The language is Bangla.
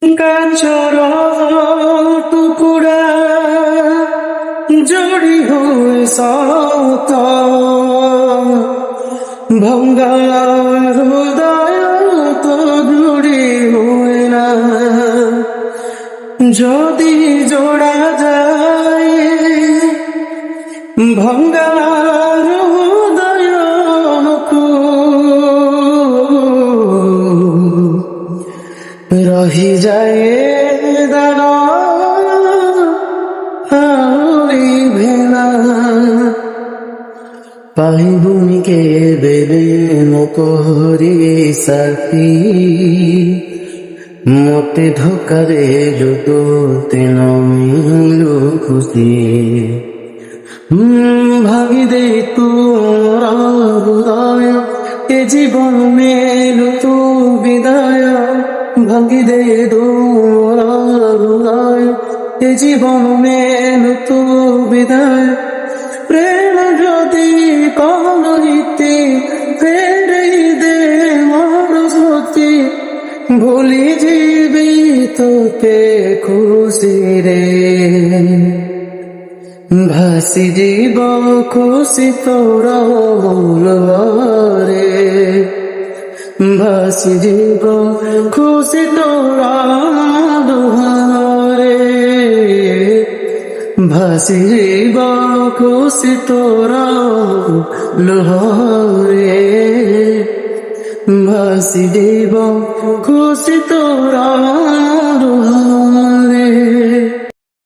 কাঞ্চর টুকুরা জড়ি হয়ে সত ভঙ্গা হৃদয় তো জুড়ি হয়ে না যদি জোড়া যায় ভঙ্গা হৃদয় রহি যায় দানা ভেলা পাইবুনিকে বেবে মকহরি সাথী মতে ধোকারে যত তেন মিলু খুশি ভাঙি দে তোর হৃদয় এ জীবন মেলু তু বিদায় ভাঙি দে তোর হৃদয় এ জীবন মেলু তু বিদায় প্রেম যদি কলইতে ফেরে দে মোর স্মৃতি ভুলি যাবি তোকে খুশি রে ভাসি জীব খুশি তোরা রে ভাসি জীব খুশি তোরা রে ভাসি জীব খুশি তোরা রে ভাসি জীব খুশি তোরা রে